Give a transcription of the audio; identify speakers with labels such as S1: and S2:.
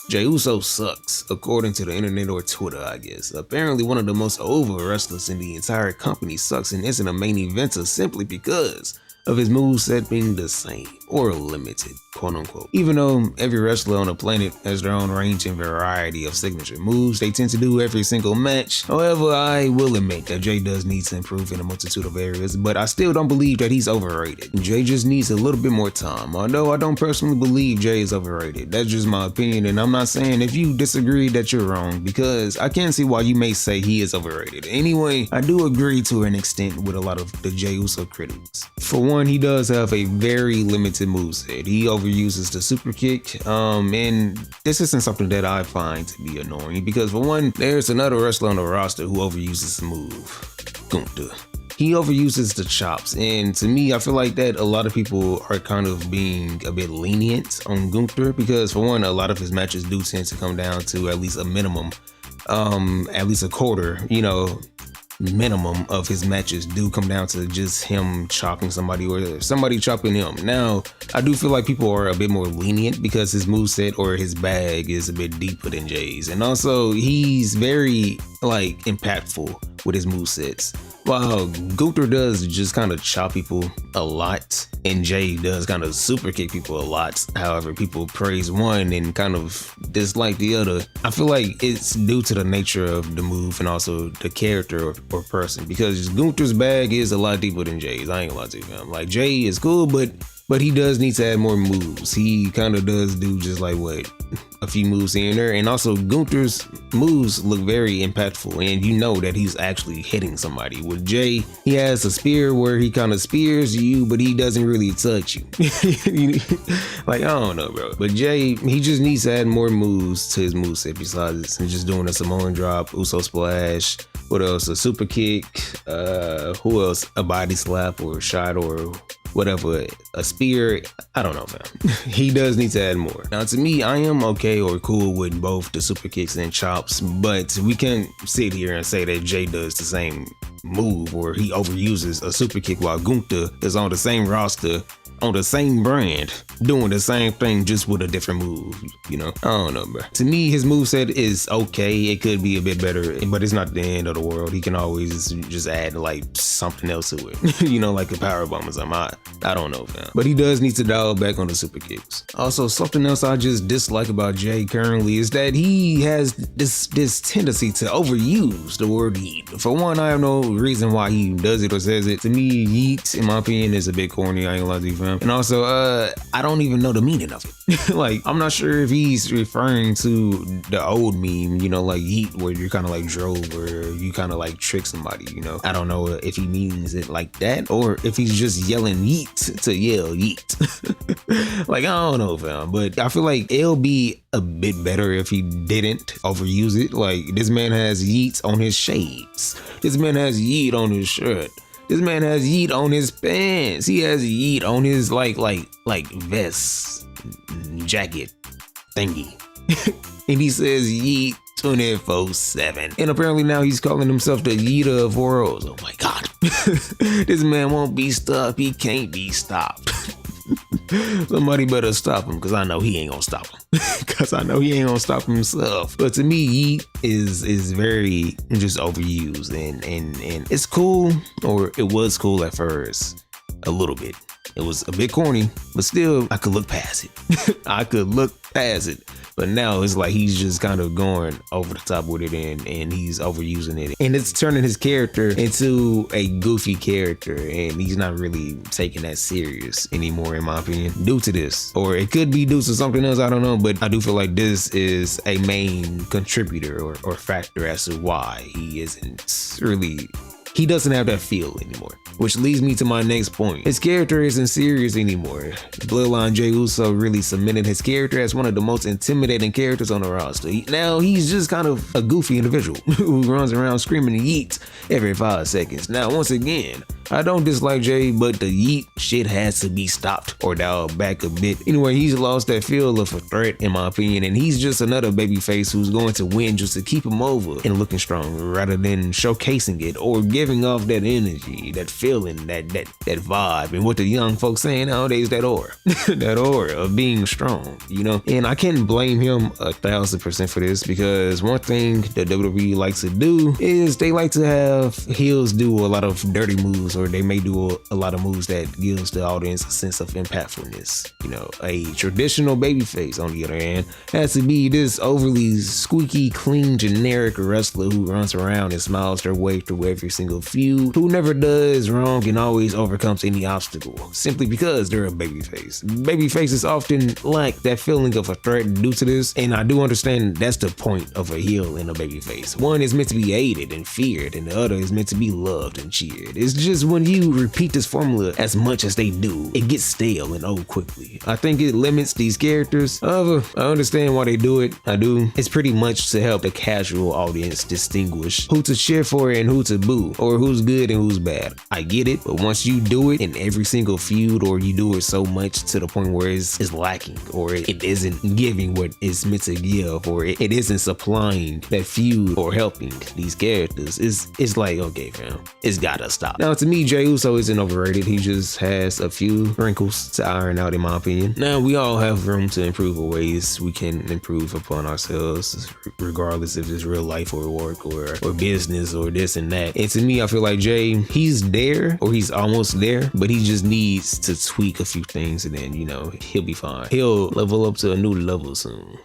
S1: Jey Uso sucks, according to the internet or Twitter, I guess. Apparently one of the most over wrestlers in the entire company sucks and isn't a main eventer simply because of his moveset being the same or limited, quote unquote. Even though every wrestler on the planet has their own range and variety of signature moves they tend to do every single match. However, I will admit that Jey does need to improve in a multitude of areas, but I still don't believe that he's overrated. Jey just needs a little bit more time. Although I don't personally believe Jey is overrated. That's just my opinion, and I'm not saying if you disagree that you're wrong, because I can see why you may say he is overrated. Anyway, I do agree to an extent with a lot of the Jey Uso critics. For one, he does have a very limited moveset. He overuses the super kick, and this isn't something that I find to be annoying because for one, there's another wrestler on the roster who overuses the move, Gunther. He overuses the chops, and to me, I feel like that a lot of people are kind of being a bit lenient on Gunther because for one, a lot of his matches do tend to come down to at least a minimum, at least a quarter, minimum of his matches do come down to just him chopping somebody or somebody chopping him. Now, I do feel like people are a bit more lenient because his moveset or his bag is a bit deeper than Jey's. And also, he's very, impactful with his movesets. While Gunther does just kind of chop people a lot, and Jey does kind of super kick people a lot. However, people praise one and kind of dislike the other. I feel like it's due to the nature of the move and also the character or person, because Gunther's bag is a lot deeper than Jey's. I ain't gonna lie to you, fam. Like, Jey is cool, but he does need to add more moves. He kind of does do just a few moves here and there. And also Gunther's moves look very impactful and you know that he's actually hitting somebody. With Jey, he has a spear where he kind of spears you, but he doesn't really touch you. I don't know, bro. But Jey, he just needs to add more moves to his moveset besides just doing a Samoan drop, Uso splash, what else? A super kick, who else? A body slap or a shot or whatever, a spear. I don't know, fam. He does need to add more. Now, to me, I am okay or cool with both the super kicks and chops, but we can't sit here and say that Jey does the same move or he overuses a super kick while Gunther is on the same roster, on the same brand, doing the same thing just with a different move, I don't know, bro. To me, his moveset is okay. It could be a bit better, but it's not the end of the world. He can always just add something else to it, like a powerbomb or something. I don't know, fam. But he does need to dial back on the super kicks. Also, something else I just dislike about Jey currently is that he has this tendency to overuse the word yeet. For one, I have no reason why he does it or says it. To me, yeet, in my opinion, is a bit corny. I ain't gonna lie to you, fam. And also, I don't even know the meaning of it. I'm not sure if he's referring to the old meme, like yeet, where you're kind of drove or you kind of trick somebody, I don't know if he means it like that or if he's just yelling yeet to yell yeet. I don't know, fam. But I feel like it'll be a bit better if he didn't overuse it. This man has yeets on his shades. This man has yeet on his shirt. This man has yeet on his pants. He has yeet on his vest, jacket thingy. And he says yeet 24/7. And apparently now he's calling himself the Yeeter of worlds. Oh my God. This man won't be stopped. He can't be stopped. Somebody better stop him, because I know he ain't gonna stop him. Because I know he ain't gonna stop himself. But to me, yeet is very just overused, and it's cool, or it was cool at first, a little bit. It was a bit corny, but still, I could look past it. I could look past it. But now it's he's just kind of going over the top with it and he's overusing it. And it's turning his character into a goofy character and he's not really taking that serious anymore, in my opinion, due to this. Or it could be due to something else, I don't know. But I do feel like this is a main contributor or factor as to why he isn't really... He doesn't have that feel anymore, which leads me to my next point. His character isn't serious anymore. Bloodline Jey Uso really cemented his character as one of the most intimidating characters on the roster. Now he's just kind of a goofy individual who runs around screaming yeet every 5 seconds. Now, once again, I don't dislike Jey, but the yeet shit has to be stopped or dialed back a bit. Anyway, he's lost that feel of a threat, in my opinion, and he's just another babyface who's going to win just to keep him over and looking strong rather than showcasing it or giving off that energy, that feeling, that vibe, and what the young folks saying nowadays, that aura, that aura of being strong, you know? And I can't blame him 1,000% for this, because one thing that WWE likes to do is they like to have heels do a lot of dirty moves, or they may do a lot of moves that gives the audience a sense of impactfulness. You know, a traditional babyface, on the other hand, has to be this overly squeaky clean generic wrestler who runs around and smiles their way through every single feud, who never does wrong and always overcomes any obstacle, simply because they're a babyface. Babyfaces often lack that feeling of a threat due to this, and I do understand that's the point of a heel and a babyface. One is meant to be aided and feared, and the other is meant to be loved and cheered. It's just when you repeat this formula as much as they do, it gets stale and old quickly. I think it limits these characters. However, I understand why they do it. I do. It's pretty much to help the casual audience distinguish who to cheer for and who to boo, or who's good and who's bad. I get it, but once you do it in every single feud, or you do it so much to the point where it's lacking, or it isn't giving what it's meant to give, or it isn't supplying that feud or helping these characters, it's like, okay fam, it's gotta stop. Now to me, Jey Uso isn't overrated. He just has a few wrinkles to iron out, in my opinion. Now we all have room to improve, or ways we can improve upon ourselves, regardless if it's real life or work or business or this and that. And to me, I feel like Jey, he's there, or he's almost there, but he just needs to tweak a few things, and then, you know, he'll be fine. He'll level up to a new level soon.